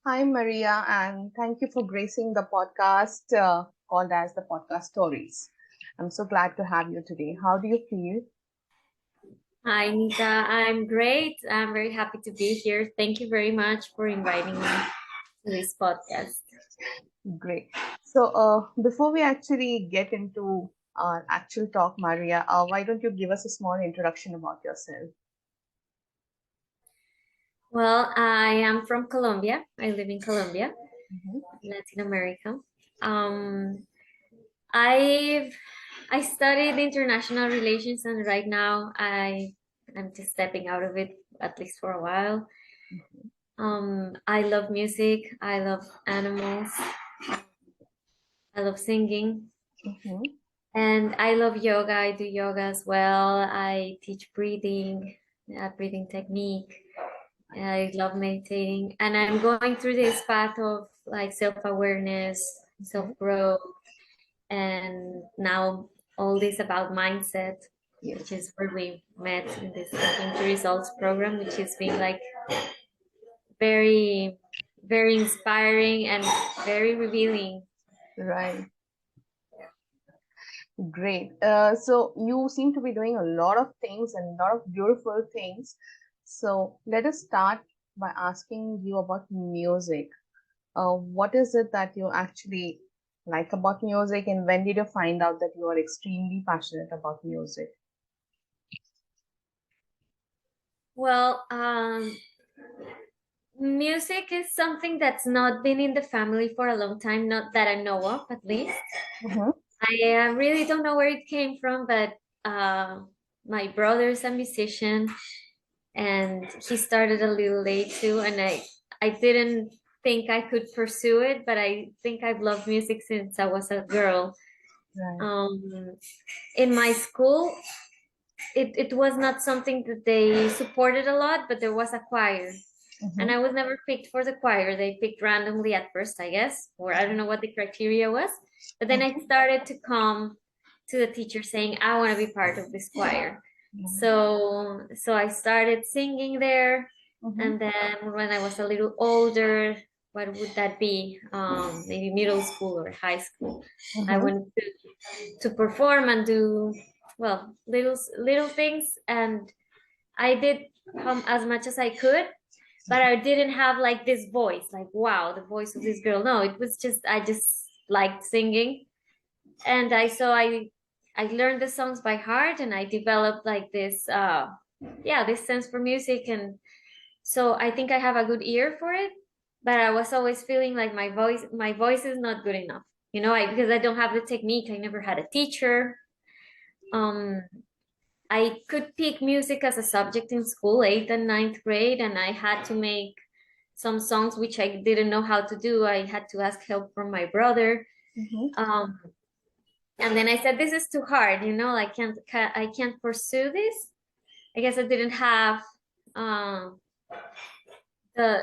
Hi, Maria, and thank you for gracing the podcast called as the Podcast Stories. I'm so glad to have you today. How do you feel? Hi, Nita. I'm great. I'm very happy to be here. Thank you very much for inviting me to this podcast. Great. Before we actually get into our actual talk, Maria, why don't you give us a small introduction about yourself? Well, I am from Colombia. I live in Colombia, Mhm. Latin America. Um, I've I studied international relations, and right now I'm just stepping out of it at least for a while. I love music. I love animals. I love singing. Mhm. And I love yoga. I do yoga as well. I teach breathing, breathing technique. I love meditating. And I'm going through this path of like self-awareness, Mhm. self-growth, and now all this about mindset, which Yes. is where we met in this Thinking Results program, which has been like very, very inspiring and very revealing. Right. Great. So you seem to be doing a lot of things and a lot of beautiful things. So let us start by asking you about music. What is it that you actually like about music, and when did you find out that you are extremely passionate about music? Well, music is something that's not been in the family for a long time, not that I know of, at least. Mm-hmm. I really don't know where it came from, but uh, my brother's a musician, and he started a little late too, and I didn't think I could pursue it, but I think I've loved music since I was a girl. Right. Um, in my school, it was not something that they supported a lot, but there was a choir. And Mm-hmm. I was never picked for the choir. They picked randomly at first, I guess, or I don't know what the criteria was. But then I Mm-hmm. started to come to the teacher saying, I want to be part of this choir. So I started singing there. Mm-hmm. And then when I was a little older, what would that be? Maybe middle school or high school. I Mm-hmm. went to perform and do, well, little things. And I did as much as I could, but I didn't have like this voice, like wow, the voice of this girl. No, it was just I just liked singing, and I learned the songs by heart, and I developed like this yeah, this sense for music, and so I think I have a good ear for it. But I was always feeling like my voice is not good enough, because I don't have the technique. I never had a teacher. Um, I could pick music as a subject in school, eighth and ninth grade, and I had to make some songs which I didn't know how to do. I had to ask help from my brother. Mm-hmm. Um, and then I said, "This is too hard. I can't pursue this." I guess I didn't have um, the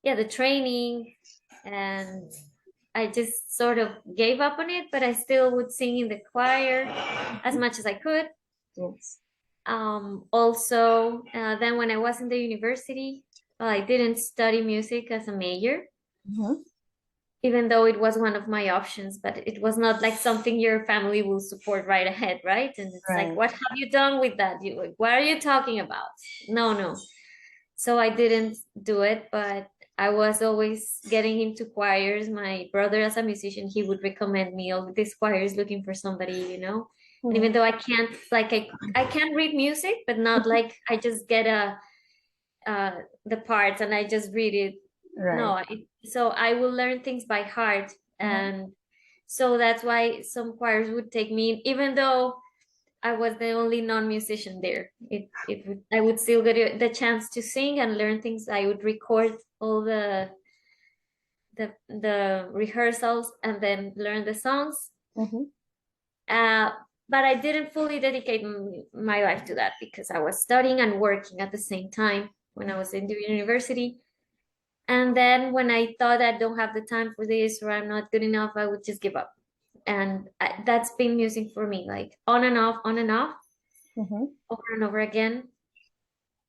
the training, and I just sort of gave up on it. But I still would sing in the choir as Mm-hmm. much as I could. Yes. Also, then when I was in the university, well, I didn't study music as a major, Mm-hmm. even though it was one of my options, but it was not like something your family will support right ahead, right? And it's like, Right. what have you done with that? What are you talking about? No, no. So I didn't do it, but I was always getting into choirs. My brother, as a musician, he would recommend me, oh, this choir is looking for somebody. And even Mm-hmm. though I can't, like, I can read music, but not like I just get the parts and I just read it. Right. No, so I will learn things by heart, Mm-hmm. and so that's why some choirs would take me, even though I was the only non-musician there. I would still get the chance to sing and learn things. I would record all the rehearsals and then learn the songs. Mm-hmm. Uh, but I didn't fully dedicate my life to that because I was studying and working at the same time when I was in the university. And then when I thought I don't have the time for this or I'm not good enough, I would just give up. And that's been music for me, like on and off, over and over again.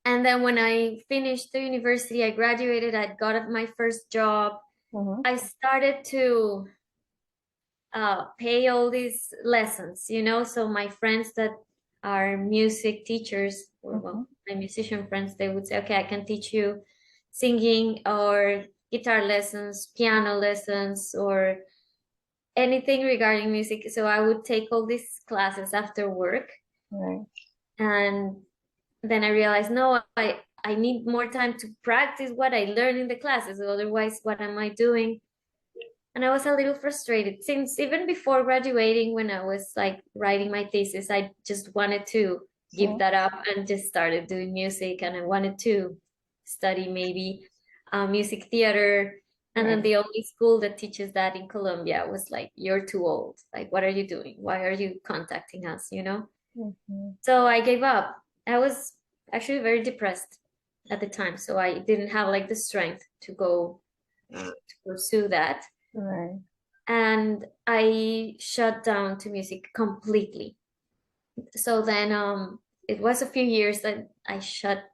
And then when I finished the university, I graduated, I got my first job. Mm-hmm. I started to pay all these lessons, so my friends that are music teachers, or Mm-hmm. well, my musician friends, they would say, okay, I can teach you singing or guitar lessons, piano lessons, or anything regarding music. So I would take all these classes after work. Right. And then I realized, no, I need more time to practice what I learned in the classes. Otherwise, what am I doing? And I was a little frustrated since even before graduating, when I was like writing my thesis, I just wanted to give Mm. that up and just started doing music. And I wanted to study maybe music theater. And then Right. the only school that teaches that in Colombia was like, you're too old. Like, what are you doing? Why are you contacting us? Mm-hmm. So I gave up. I was actually very depressed at the time. So I didn't have like the strength to go to pursue that. Right. And I shut down to music completely. So then it was a few years that I shut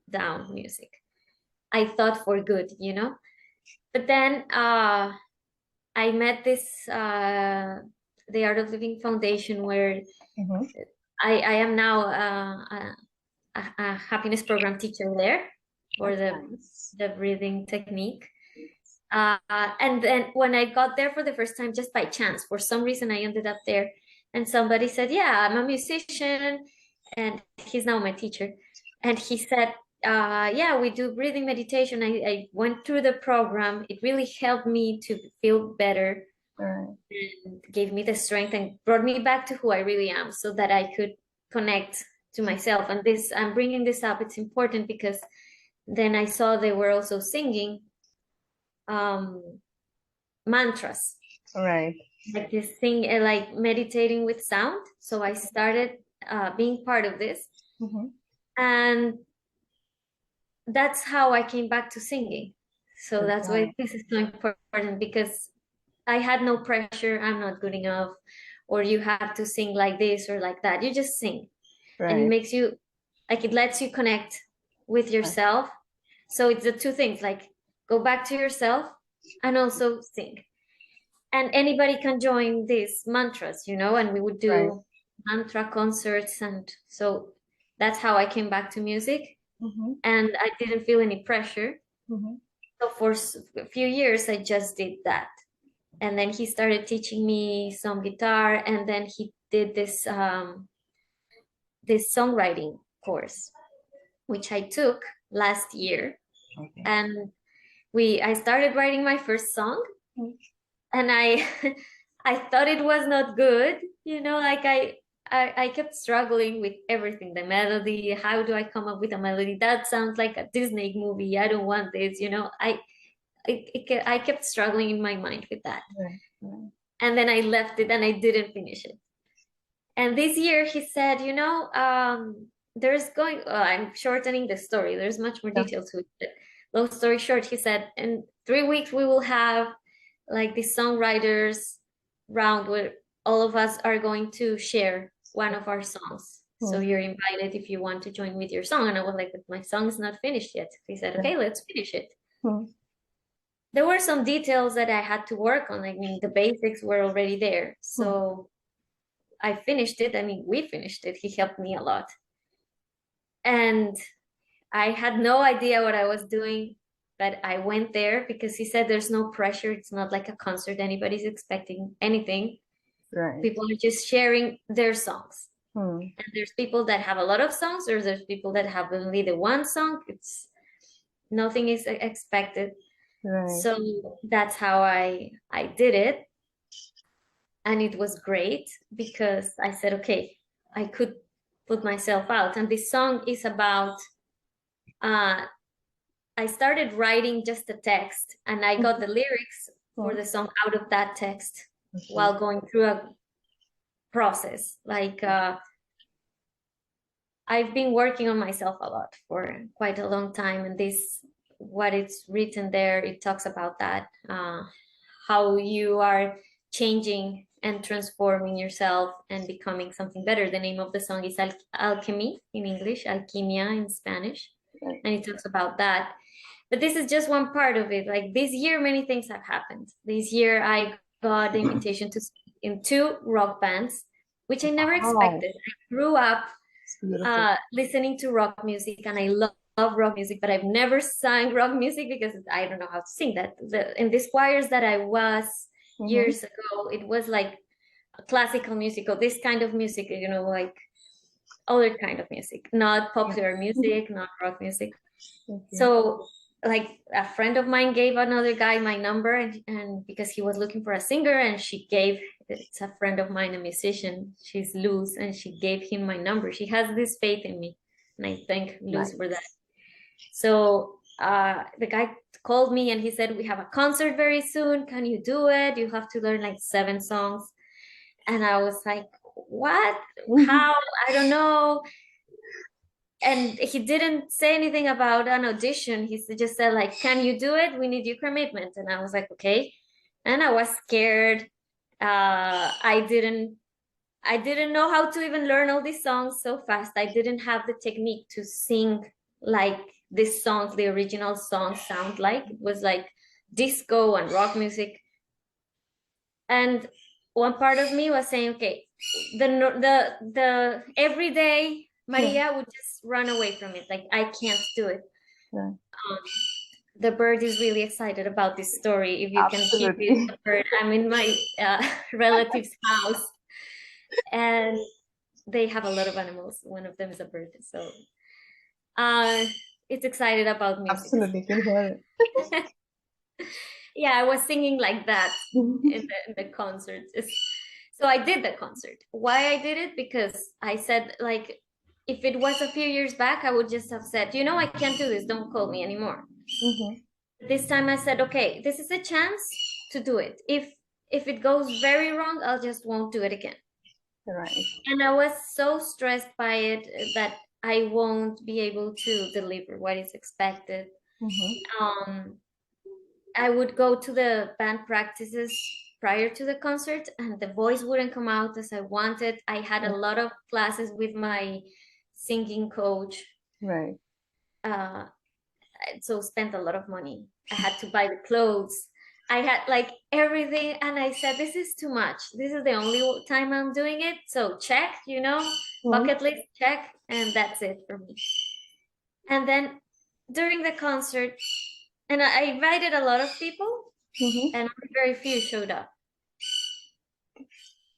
down music. I thought for good. But then I met this the Art of Living Foundation, where Mm-hmm. I am now a happiness program teacher there for That's the nice. the breathing technique. And then when I got there for the first time, just by chance, for some reason, I ended up there. And somebody said, yeah, I'm a musician. And he's now my teacher. And he said, yeah, we do breathing meditation. I went through the program. It really helped me to feel better Right. and gave me the strength and brought me back to who I really am so that I could connect to myself. And this, I'm bringing this up. It's important because then I saw they were also singing um, mantras, Right. like this thing, like meditating with sound. So I started being part of this, Mm-hmm. and that's how I came back to singing. So that's why Right. this is so important, because I had no pressure. I'm not good enough, or you have to sing like this or like that. You just sing, and it Right. makes you, like, it lets you connect with Right. yourself. So it's the two things, like go back to yourself and also sing. And anybody can join these mantras, and we would Right. do mantra concerts. And so that's how I came back to music, Mm-hmm. and I didn't feel any pressure. Mm-hmm. So for a few years, I just did that. And then he started teaching me some guitar, and then he did this songwriting course, which I took last year. Okay. And I started writing my first song, Mm. and I I thought it was not good, like I kept struggling with everything, the melody. How do I come up with a melody that sounds like a Disney movie? I don't want this. I kept struggling in my mind with that. Right. Right. And then I left it and I didn't finish it. And this year he said, there's going, I'm shortening the story. There's much more Yeah. detail to it. But long story short, he said, in 3 weeks, we will have like the songwriters round where all of us are going to share one of our songs. So Mm. you're invited if you want to join with your song. And I was like, but my song is not finished yet. He said, Right. okay, let's finish it. Mm. There were some details that I had to work on. I mean, the basics were already there. Mm. So I finished it. I mean, we finished it. He helped me a lot. And I had no idea what I was doing, but I went there because he said there's no pressure. It's not like a concert. Anybody's expecting anything. Right. People are just sharing their songs. Mm. And there's people that have a lot of songs, or there's people that have only the one song. It's nothing is expected. Right. So that's how I did it. And it was great because I said, okay, I could put myself out. And this song is about, I started writing just a text, and I got the lyrics for Mm. the song out of that text Okay. while going through a process. Like, I've been working on myself a lot for quite a long time. And what it's written there, it talks about that, how you are changing and transforming yourself and becoming something better. The name of the song is Alchemy in English, Alquimia in Spanish. Right. and he talks about that. But this is just one part of it. Like this year, many things have happened. This year, I got the invitation to sing in two rock bands, which I never Wow. expected. I grew up It's beautiful. listening to rock music, and I love rock music, but I've never sung rock music because I don't know how to sing that. In these choirs that I was Mm-hmm. years ago, it was like classical music or this kind of music, like other kind of music, not popular music, not rock music. Okay. So like a friend of mine gave another guy my number, and because he was looking for a singer, and it's a friend of mine, a musician, she's Luz, and she gave him my number. She has this faith in me, and I thank Luz for that. Nice. So the guy called me and he said, we have a concert very soon, can you do it? You have to learn like 7 songs. And I was like, what? How? I don't know. And he didn't say anything about an audition. He just said like, can you do it? We need your commitment. And I was like, okay. And I was scared. I didn't know how to even learn all these songs so fast. I didn't have the technique to sing like these songs, the original songs sound like. It was like disco and rock music. And one part of me was saying, okay, the everyday Maria would just run away from it. Like, I can't do it. Yeah. The bird is really excited about this story. If you can hear Absolutely. the bird, I'm in my relative's house, and they have a lot of animals. One of them is a bird. So it's excited about music. Absolutely. Can hear Yeah, I was singing like that it. in the concert. So I did the concert. Why I did it? Because I said, like, if it was a few years back, I would just have said, I can't do this. Don't call me anymore. Mm-hmm. This time I said, okay, this is a chance to do it. If it goes very wrong, I'll just won't do it again. Right. And I was so stressed by it that I won't be able to deliver what is expected. Mm-hmm. I would go to the band practices prior to the concert, and the voice wouldn't come out as I wanted. I had a lot of classes with my singing coach, Right. uh, so spent a lot of money. I had to buy the clothes. I had like everything, and I said, this is too much. This is the only time I'm doing it. So check, Mm-hmm. bucket list check, and that's it for me. And then during the concert, and I invited a lot of people, Mm-hmm. and very few showed up.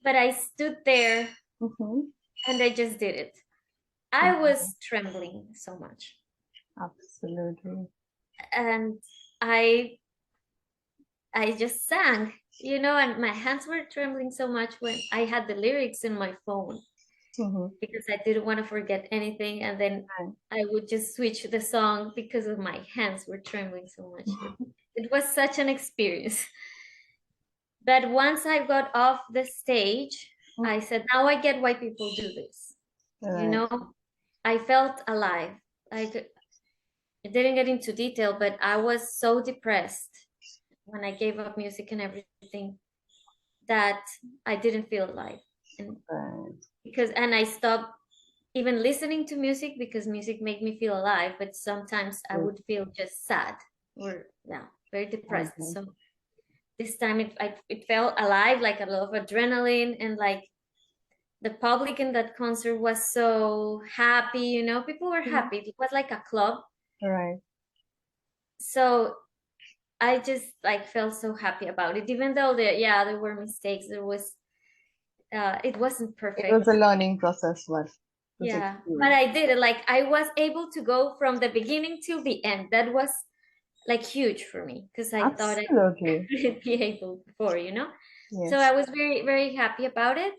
But I stood there Mm-hmm. and I just did it. I was trembling so much. Absolutely. And I just sang, and my hands were trembling so much when I had the lyrics in my phone, Mm-hmm. because I didn't want to forget anything. And then I would just switch the song because of my hands were trembling so much. It was such an experience. But once I got off the stage, I said, now I get why people do this. Right. I felt alive. I didn't get into detail, but I was so depressed when I gave up music and everything that I didn't feel alive. And I stopped even listening to music because music made me feel alive, but sometimes I would feel just sad or very depressed. So this time it felt alive, like a lot of adrenaline, and like the public in that concert was so happy, people were happy. It was like a club. Right. So I just like felt so happy about it, even though there were mistakes. It wasn't perfect. It was a learning process, but but I did it. Like, I was able to go from the beginning till the end. That was like huge for me, because I thought I couldn't be able before, Yes. So I was very, very happy about it.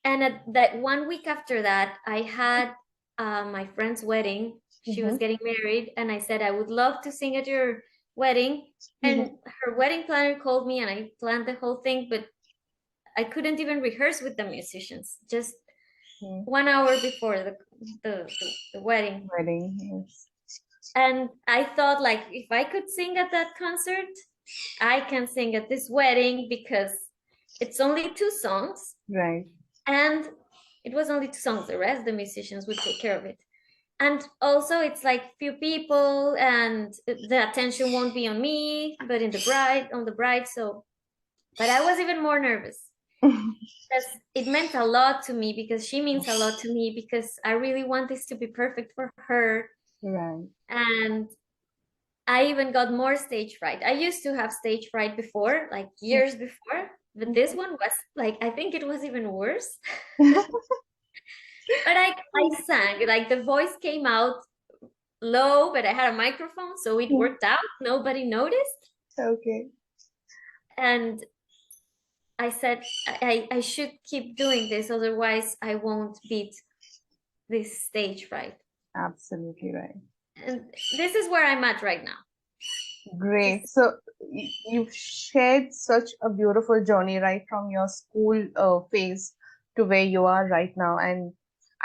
And that 1 week after that, I had my friend's wedding. She was getting married, and I said, I would love to sing at your wedding. And her wedding planner called me, and I planned the whole thing, but I couldn't even rehearse with the musicians. Just 1 hour before the wedding. Yes. And I thought, like, if I could sing at that concert, I can sing at this wedding, because it's only 2 songs. Right. And it was only 2 songs. The rest, the musicians would take care of it. and also it's like few people and the attention won't be on me, but on the bride. So, but I was even more nervous because it meant a lot to me, because she means a lot to me, because I really want this to be perfect for her. Right. And I even got more stage fright. I used to have stage fright before, like years before, but this one was like, I think it was even worse. But I sang, like the voice came out low, but I had a microphone, so it worked out. Nobody noticed. Okay. And I said, I should keep doing this, otherwise I won't beat this stage fright. Absolutely right. And this is where I'm at right now. Great. So you've shared such a beautiful journey right from your school phase to where you are right now. And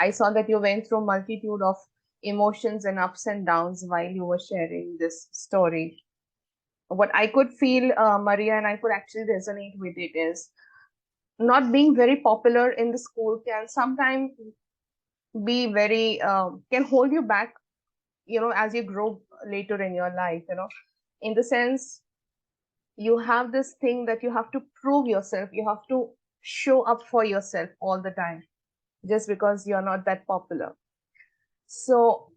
I saw that you went through multitude of emotions and ups and downs while you were sharing this story. What I could feel, Maria, and I could actually resonate with it is not being very popular in the school can sometimes be very, can hold you back, as you grow later in your life, in the sense you have this thing that you have to prove yourself, you have to show up for yourself all the time just because you're not that popular. So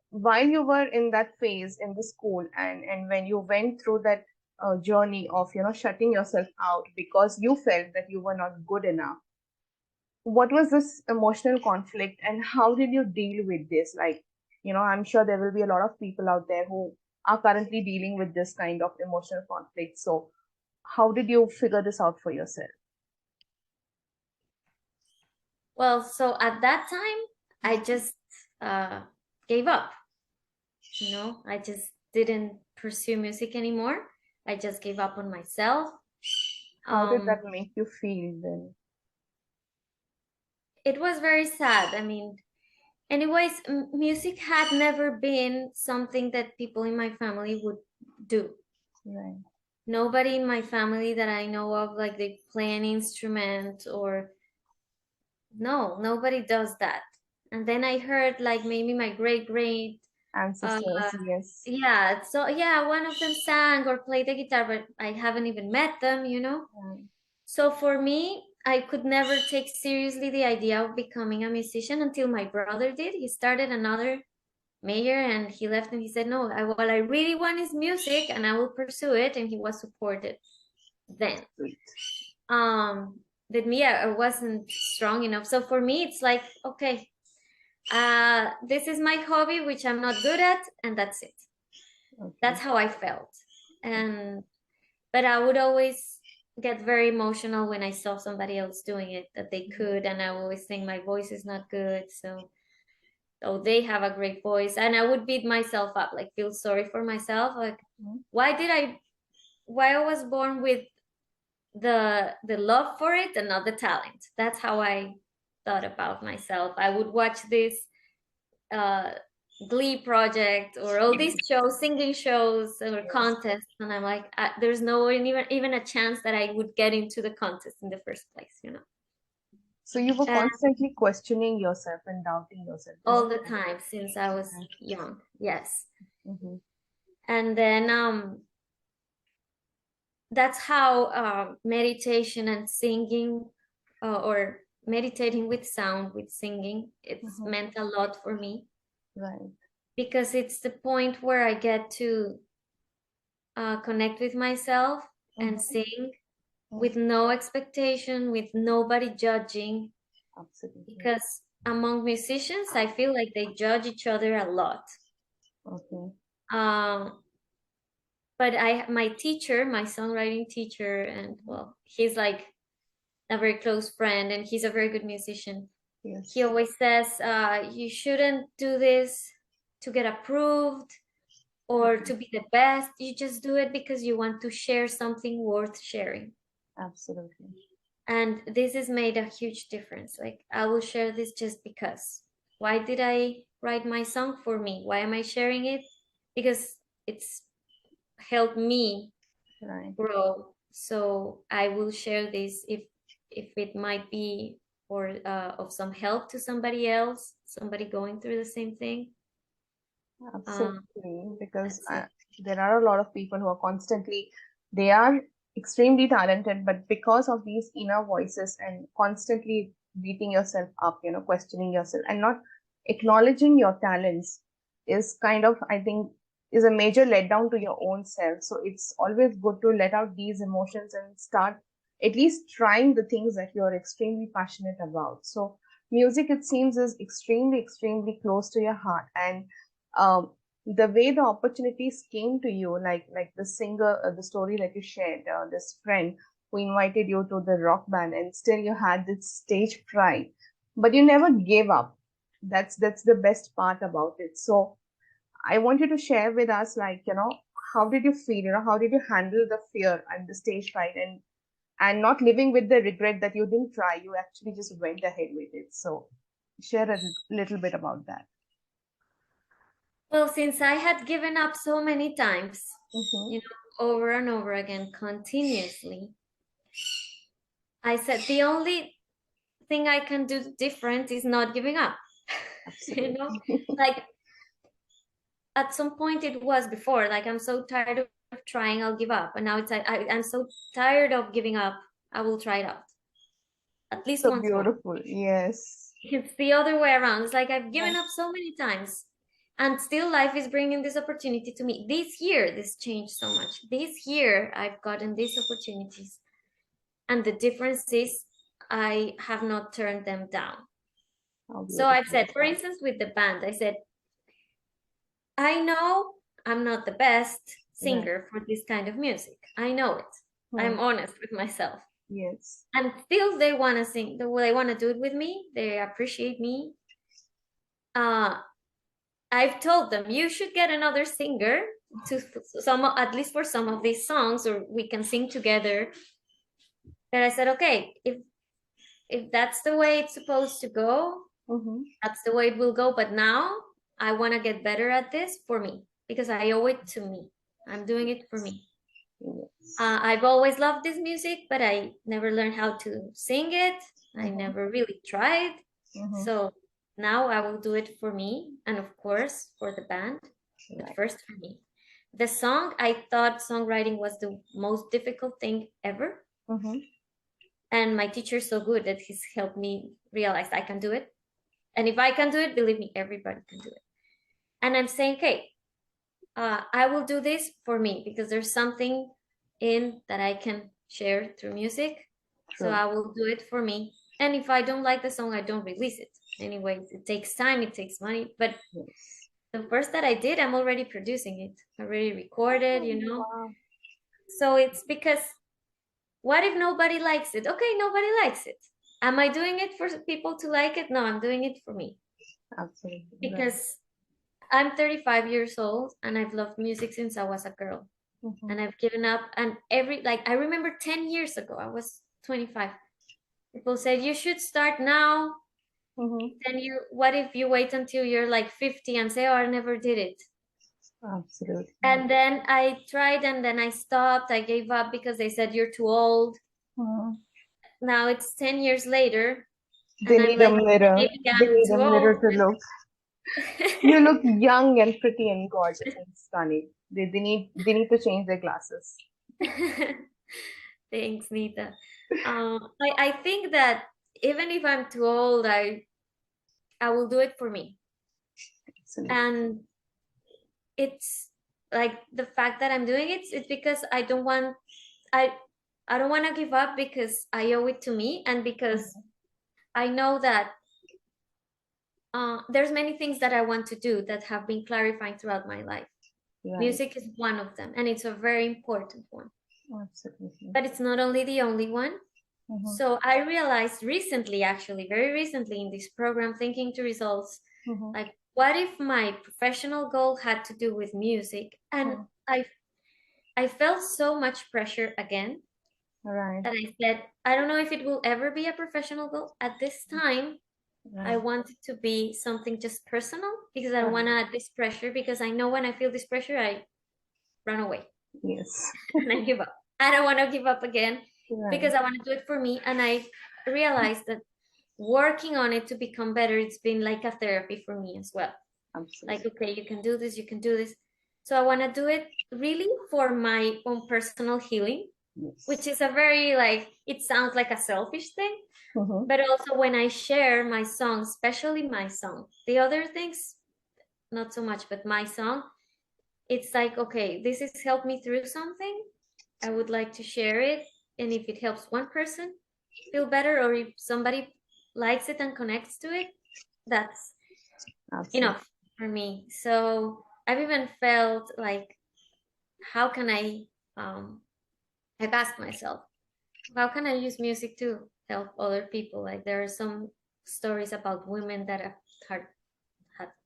while you were in that phase in the school, and when you went through that journey of shutting yourself out because you felt that you were not good enough, what was this emotional conflict and how did you deal with this? Like, I'm sure there will be a lot of people out there who are currently dealing with this kind of emotional conflict. So how did you figure this out for yourself? Well, so at that time, I just uh, gave up. I just didn't pursue music anymore. I just gave up on myself. How did Um, that make you feel then? it was very sad. I mean, anyways, music had never been something that people in my family would do. Right. Nobody in my family that I know of, like they play an instrument, or no, nobody does that. And then I heard like maybe my great uh Ancestors, yes. yeah, so yeah, one of them sang or played the guitar, but I haven't even met them. Right. So for me, I could never take seriously the idea of becoming a musician until my brother did. He started another major and he left and he said, no, what I really want is music and I will pursue it. And he was supported then. Sweet. Um, but me, I wasn't strong enough. So for me, it's like, okay, this is my hobby, which I'm not good at, and that's it. Okay. That's how I felt. And but I would always get very emotional when I saw somebody else doing it that they could, and I always think my voice is not good. So oh, they have a great voice, and I would beat myself up, like feel sorry for myself, like Mhm. why I was born with the love for it and not the talent. That's how I thought about myself. I would watch this uh Glee project or all these shows, singing shows or Yes. contests, and I'm like, there's no even a chance that I would get into the contest in the first place. So you were And constantly questioning yourself and doubting yourself, all isn't the it? time since I was young, yes. Mm-hmm. And then that's how meditation and singing, or meditating with sound, with singing, it's Mm-hmm. meant a lot for me, Right. because it's the point where I get to connect with myself and Mm-hmm. sing Mm. with no expectation, with nobody judging. Absolutely. Because among musicians, I feel like they judge each other a lot. Okay. Um, but my teacher, my songwriting teacher, and well, he's like a very close friend, and he's a very good musician. He Yes. always says, you shouldn't do this to get approved or to be the best. You just do it because you want to share something worth sharing. Absolutely. And this has made a huge difference. Like, I will share this just because. Why did I write my song? For me? Why am I sharing it? Because it's helped me Right. grow. So I will share this if it might be or of some help to somebody else, somebody going through the same thing. Absolutely, because That's it. there are a lot of people who are constantly, they are extremely talented, but because of these inner voices and constantly beating yourself up, questioning yourself and not acknowledging your talents is kind of, I think, is a major letdown to your own self. So it's always good to let out these emotions and start at least trying the things that you're extremely passionate about. So music, it seems, is extremely, extremely close to your heart. And um, the way the opportunities came to you, like the singer, the story that you shared, this friend who invited you to the rock band, and still you had this stage fright, but you never gave up. That's the best part about it. So I want you to share with us, like, how did you feel? How did you handle the fear and the stage fright, and not living with the regret that you didn't try, you actually just went ahead with it. So share a little bit about that. Well, since I had given up so many times, Mm-hmm. over and over again, continuously, I said the only thing I can do different is not giving up. you know, Absolutely. like at some point it was before, like I'm so tired of trying, I'll give up. And now it's like I'm so tired of giving up, I will try it out at least So once more. beautiful. Yes. It's the other way around. It's like I've given up so many times, and still life is bringing this opportunity to me. This year, this changed so much. This year, I've gotten these opportunities, and the difference is I have not turned them down. How So I've beautiful said, is for that? instance, with the band, I said, I know I'm not the best Right. singer for this kind of music. I know it. Hmm. I'm honest with myself. Yes. And still they want to sing, they want to do it with me. They appreciate me. Uh, I've told them you should get another singer to some, at least for some of these songs, or we can sing together. But I said, okay, if that's the way it's supposed to go, Mm-hmm. that's the way it will go. But now I want to get better at this for me because I owe it to me. I'm doing it for me. Yes. I've always loved this music, but I never learned how to sing it. I Mm-hmm. never really tried. Mm-hmm. So now I will do it for me and, of course, for the band, but Right. first for me. The song, I thought songwriting was the most difficult thing ever. Mm-hmm. And my teacher's so good that he's helped me realize I can do it. And if I can do it, believe me, everybody can do it. And I'm saying, okay, I will do this for me because there's something in that I can share through music. So True. I will do it for me. And if I don't like the song, I don't release it. Anyways, it takes time, it takes money. But Yes. the first that I did, I'm already producing it, already recorded. Oh, wow. So it's because what if nobody likes it? Okay, nobody likes it. Am I doing it for people to like it? No, I'm doing it for me Absolutely. Right. because I'm 35 years old and I've loved music since I was a girl. Mm-hmm. And I've given up. And I remember 10 years ago, I was 25. People said, you should start now. Mm-hmm. Then what if you wait until you're like 50 and say, oh, I never did it? Absolutely. And then I tried and then I stopped. I gave up because they said, you're too old. Mm. Now it's 10 years later. They And I'm need a like, mirror. maybe They I'm need a too mirror old. to look. You look young and pretty and gorgeous and stunning. They need to change their glasses. Thanks, Nita. I think that even if I'm too old, I will do it for me. Absolutely. And it's like the fact that I'm doing it, it's because I I don't want to give up because I owe it to me and because Mhm. I know that there's many things that I want to do that have been clarifying throughout my life. Right. Music is one of them, and it's a very important one. Absolutely. But it's not only the only one. Mm-hmm. So I realized recently, actually, very recently in this program, Thinking to Results, Mm-hmm. like, what if my professional goal had to do with music? And I felt so much pressure again Right. that I said, I don't know if it will ever be a professional goal. At this time, I Right. want it to be something just personal because I don't Right. want to add this pressure because I know when I feel this pressure, I run away Yes. and I give up. I don't want to give up again Right. because I want to do it for me. And I realized that working on it to become better, it's been like a therapy for me as well. Absolutely. Like, okay, you can do this, you can do this. So I want to do it really for my own personal healing, which Yes. is a very, like, it sounds like a selfish thing, Mm-hmm. but also when I share my song, especially my song, the other things not so much, but my song, it's like, okay, this has helped me through something, I would like to share it, and if it helps one person feel better, or if somebody likes it and connects to it, that's Absolutely. enough for me. So I've even felt like, how can um I've asked myself, how can I use music to help other people? Like, there are some stories about women that have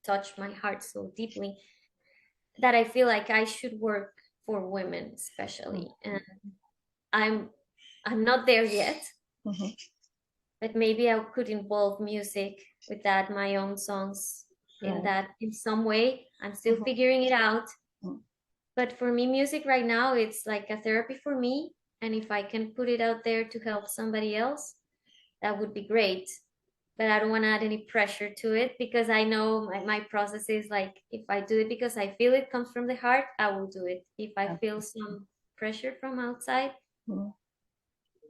touched my heart so deeply, that I feel like I should work for women especially. And I'm I'm not there yet, Mm-hmm. but maybe I could involve music with that, my own songs in Right. that, in some way. I'm still Mm-hmm. figuring it out. Mm-hmm. But for me, music right now, it's like a therapy for me. And if I can put it out there to help somebody else, that would be great. But I don't want to add any pressure to it, because I know my process is like, if I do it because I feel it comes from the heart, I will do it. If I feel some pressure from outside, Mm-hmm.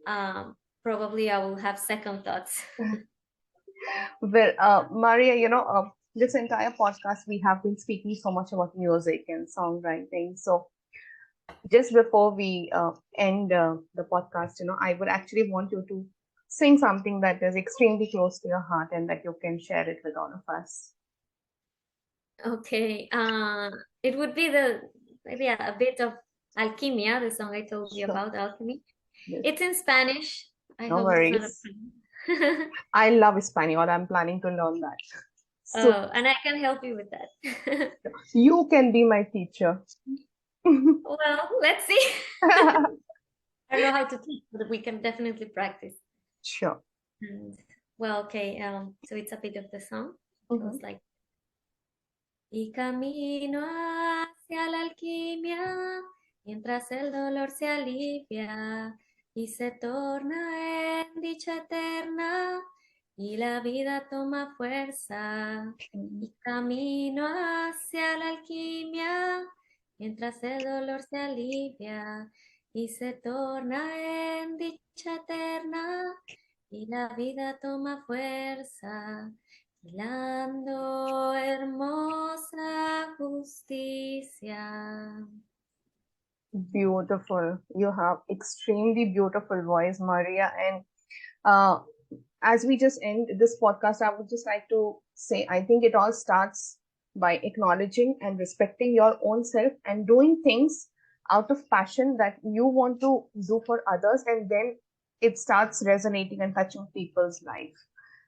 um, probably I will have second thoughts. Well, Maria, this entire podcast we have been speaking so much about music and songwriting. So just before we end the podcast, I would actually want you to sing something that is extremely close to your heart and that you can share it with all of us. Okay. It would be the maybe a bit of Alquimia, the song I told you Sure. about, Alchemy. Yes. It's in Spanish. I No hope it's not a worries. problem. I love Espanol. I'm planning to learn that. So Oh, and I can help you with that. you can be my teacher. Well, let's see. I don't know how to teach, but we can definitely practice. Sure. And well, okay. So it's a bit of the song. It Mhm. goes like, y camino hacia la alquimia, mientras el dolor se alivia y se torna en dicha eterna y la vida toma fuerza. Y camino hacia la alquimia, mientras el dolor se alivia y se torna en dicha eterna y la vida toma fuerza. Hilando hermosa justicia. Beautiful. You have extremely beautiful voice, Maria. And uh, as we just end this podcast, I would just like to say I think it all starts by acknowledging and respecting your own self and doing things out of passion that you want to do for others, and then it starts resonating and touching people's life.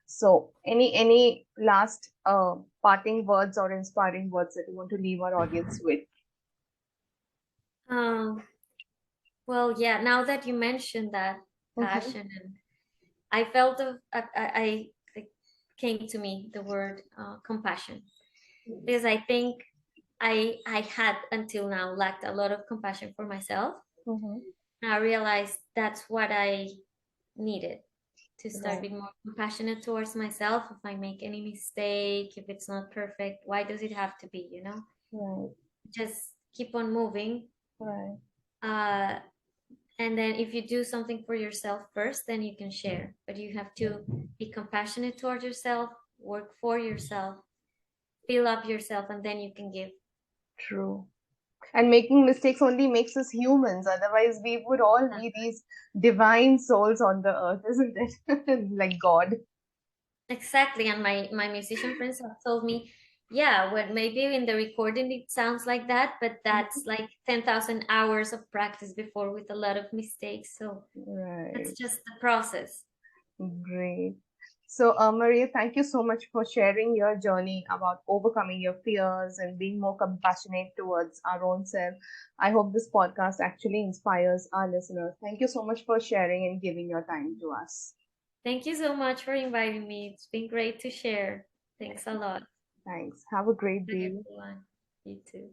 So, any last parting words or inspiring words that you want to leave our audience with? Um, well, yeah, now that you mentioned that Mm-hmm. passion, and I felt of, it came to me the word compassion, because I think I had until now lacked a lot of compassion for myself. Mm-hmm. I realized that's what I needed, to start Right, being more compassionate towards myself. If I make any mistake, if it's not perfect, why does it have to be, right, Just keep on moving. right. Uh, and then if you do something for yourself first, then you can share. But you have to be compassionate towards yourself, work for yourself, fill up yourself, and then you can give. True. And making mistakes only makes us humans. Otherwise, we would all be these divine souls on the earth, isn't it? Like God. Exactly. And my musician friends have told me, yeah, well, maybe in the recording it sounds like that, but that's like 10,000 hours of practice before, with a lot of mistakes. So that's Right. just the process. Great. So, Maria, thank you so much for sharing your journey about overcoming your fears and being more compassionate towards our own self. I hope this podcast actually inspires our listeners. Thank you so much for sharing and giving your time to us. Thank you so much for inviting me. It's been great to share. Thanks a lot. Thanks. Have a great Bye, day. everyone. You too.